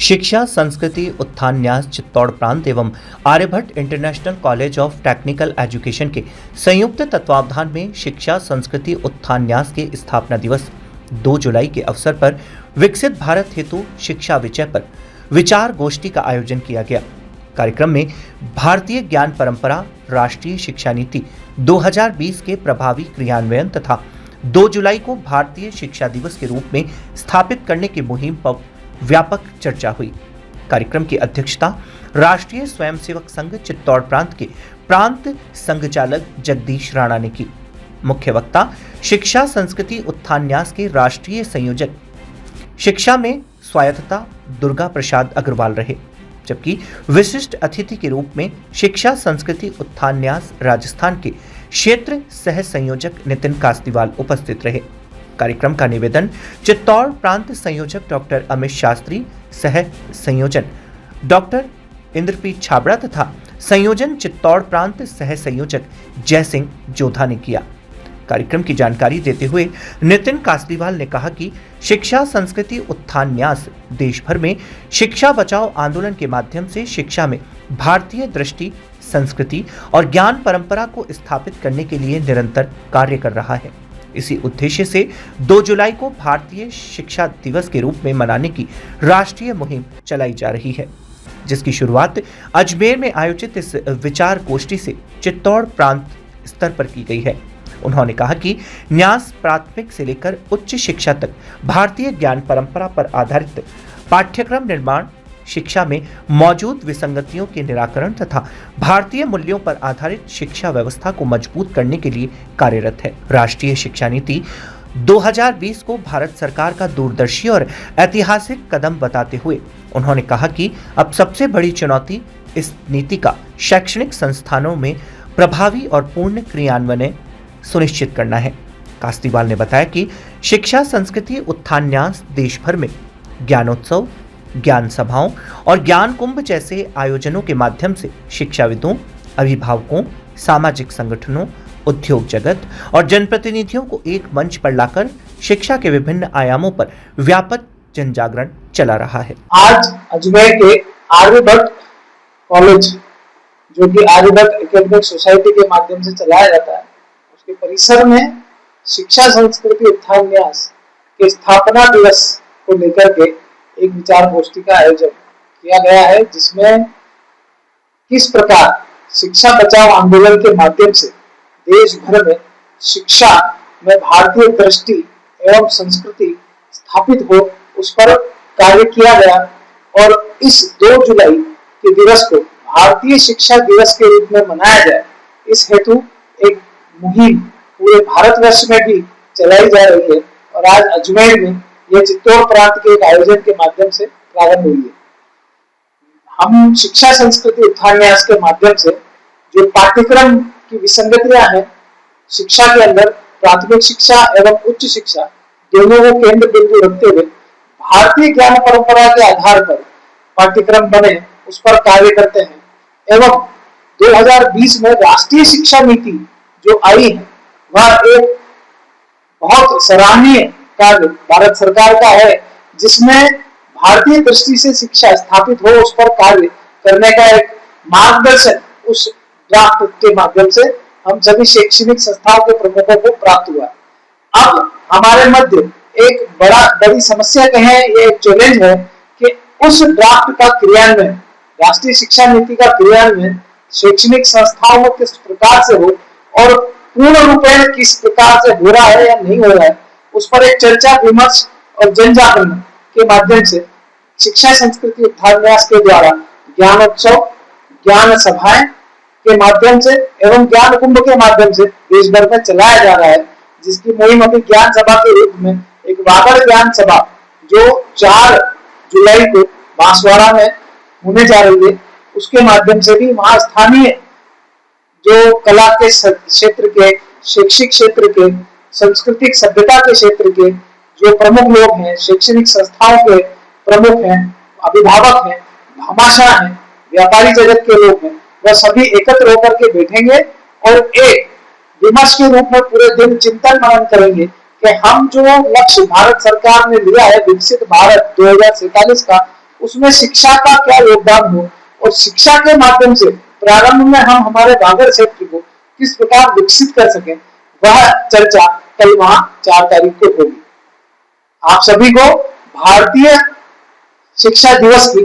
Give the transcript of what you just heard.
शिक्षा संस्कृति उत्थान न्यास चित्तौड़ प्रांत एवं Aryabhatta international college of technical education के संयुक्त तत्वावधान में शिक्षा संस्कृति उत्थान न्यास के स्थापना दिवस 2 जुलाई के अवसर पर विकसित भारत हेतु शिक्षा विषय पर विचार गोष्ठी का आयोजन किया गया। कार्यक्रम में भारतीय ज्ञान परंपरा, राष्ट्रीय शिक्षा नीति 2020 के प्रभावी क्रियान्वयन तथा 2 जुलाई को भारतीय शिक्षा दिवस के रूप में स्थापित करने की मुहिम पर व्यापक चर्चा हुई। कार्यक्रम की अध्यक्षता राष्ट्रीय स्वयंसेवक संघ चित्तौड़ प्रांत के प्रांत संघचालक जगदीश राणा ने की। मुख्य वक्ता शिक्षा संस्कृति उत्थान न्यास के राष्ट्रीय संयोजक शिक्षा में स्वायत्तता दुर्गा प्रसाद अग्रवाल रहे, जबकि विशिष्ट अतिथि के रूप में शिक्षा संस्कृति उत्थान न्यास राजस्थान के क्षेत्र सह संयोजक नितिन कास्तीवाल उपस्थित रहे। कार्यक्रम का निवेदन चित्तौड़ प्रांत संयोजक डॉक्टर अमित शास्त्री, सह संयोजन डॉक्टर इंद्रप्रीत छाबड़ा तथा संयोजन चित्तौड़ प्रांत सह संयोजक जय सिंह जोधा ने किया। कार्यक्रम की जानकारी देते हुए नितिन कास्तीवाल ने कहा कि शिक्षा संस्कृति उत्थान न्यास देश भर में शिक्षा बचाओ आंदोलन के माध्यम से शिक्षा में भारतीय दृष्टि, संस्कृति और ज्ञान परंपरा को स्थापित करने के लिए निरंतर कार्य कर रहा है। इसी उद्देश्य से 2 जुलाई को भारतीय शिक्षा दिवस के रूप में मनाने की राष्ट्रीय मुहिम चलाई जा रही है, जिसकी शुरुआत अजमेर में आयोजित इस विचार गोष्ठी से चित्तौड़ प्रांत स्तर पर की गई है। उन्होंने कहा कि न्यास प्राथमिक से लेकर उच्च शिक्षा तक भारतीय ज्ञान परंपरा पर आधारित पाठ्यक्रम निर्माण, शिक्षा में मौजूद विसंगतियों के निराकरण तथा भारतीय मूल्यों पर आधारित शिक्षा व्यवस्था को मजबूत करने के लिए कार्यरत है। राष्ट्रीय शिक्षा नीति 2020 को भारत सरकार का दूरदर्शी और ऐतिहासिक कदम बताते हुए उन्होंने कहा कि अब सबसे बड़ी चुनौती इस नीति का शैक्षणिक संस्थानों में प्रभावी और पूर्ण क्रियान्वयन सुनिश्चित करना है। कास्तीवाल ने बताया कि शिक्षा संस्कृति उत्थान न्यास देश भर में ज्ञानोत्सव, ज्ञान सभाओं और ज्ञान कुंभ जैसे आयोजनों के माध्यम से शिक्षाविदों, अभिभावकों, सामाजिक संगठनों, उद्योग जगत और जनप्रतिनिधियों को एक मंच पर लाकर शिक्षा के विभिन्न आयामों पर व्यापक जनजागरण चला रहा है। आज अजमेर के आर्यभट्ट कॉलेज, जो कि आर्यभट्ट एकेडमिक सोसाइटी के माध्यम से चलाया जाता है, उसके परिसर में शिक्षा संस्कृति उत्थान न्यास के स्थापना दिवस को लेकर के एक विचार गोष्ठी का आयोजन किया गया है, जिसमें किस प्रकार शिक्षा बचाओ आंदोलन के माध्यम से देश भर में शिक्षा में भारतीय दृष्टि एवं संस्कृति स्थापित हो, उस पर कार्य किया गया। और इस 2 जुलाई के दिवस को भारतीय शिक्षा दिवस के रूप में मनाया जाए, इस हेतु एक मुहिम पूरे भारतवर्ष में भी चलाई जा रही है और आज अजमेर में यह चित्तौड़ प्रांत के एक आयोजन के माध्यम से प्रारंभ हुई है। हम शिक्षा संस्कृति उत्थान न्यास के माध्यम से जो पाठ्यक्रम की विसंगतियां हैं शिक्षा के अंदर, प्राथमिक शिक्षा एवं उच्च शिक्षा दोनों को केंद्र बिंदु रखते हुए भारतीय ज्ञान परंपरा के आधार पर पाठ्यक्रम बने, उस पर कार्य करते हैं। एवं 2020 में राष्ट्रीय शिक्षा नीति जो आई है, वह एक बहुत सराहनीय कार्य भारत सरकार का है, जिसमें भारतीय दृष्टि से शिक्षा स्थापित हो, उस पर कार्य करने का एक मार्गदर्शन उस ड्राफ्ट के माध्यम से हम सभी शैक्षणिक संस्थाओं के प्रमुखों को प्राप्त हुआ। अब हमारे मध्य एक बड़ी समस्या कहें, ये एक चैलेंज है कि उस ड्राफ्ट का क्रियान्वयन, राष्ट्रीय शिक्षा नीति का क्रियान्वयन शैक्षणिक संस्थाओं में किस प्रकार से हो और पूर्ण रूप में किस प्रकार से हो रहा है या नहीं हो रहा है, उस पर एक चर्चा विमर्श और जनजागरण के माध्यम से शिक्षा संस्कृति उत्थान न्यास के द्वारा ज्ञानोत्सव, ज्ञान सभाएं के माध्यम से एवं ज्ञान कुंभ के माध्यम से देश भर में चलाया जा रहा है, जिसकी मुहिम अभी ज्ञान सभा के रूप में एक वागड़ ज्ञान सभा जो 4 जुलाई को बांसवाड़ा में होने जा रही है, उसके माध्यम से भी वहां स्थानीय जो कला के क्षेत्र के, शैक्षिक क्षेत्र के, सांस्कृतिक सभ्यता के क्षेत्र के जो प्रमुख लोग हैं, शैक्षणिक संस्थाओं के प्रमुख हैं, अभिभावक हैं, भामाशाह हैं, व्यापारी जगत के लोग हैं, वह सभी एकत्र होकर के बैठेंगे और एक विमर्श के रूप में पूरे दिन चिंतन मनन करेंगे कि हम जो लक्ष्य भारत सरकार ने लिया है विकसित भारत 2047 का, उसमें शिक्षा का क्या योगदान हो और शिक्षा के माध्यम से प्रारंभ में हम हमारे बागर क्षेत्र को किस प्रकार विकसित कर सके, वह चर्चा कल वहां 4 तारीख को होगी। आप सभी को भारतीय शिक्षा दिवस की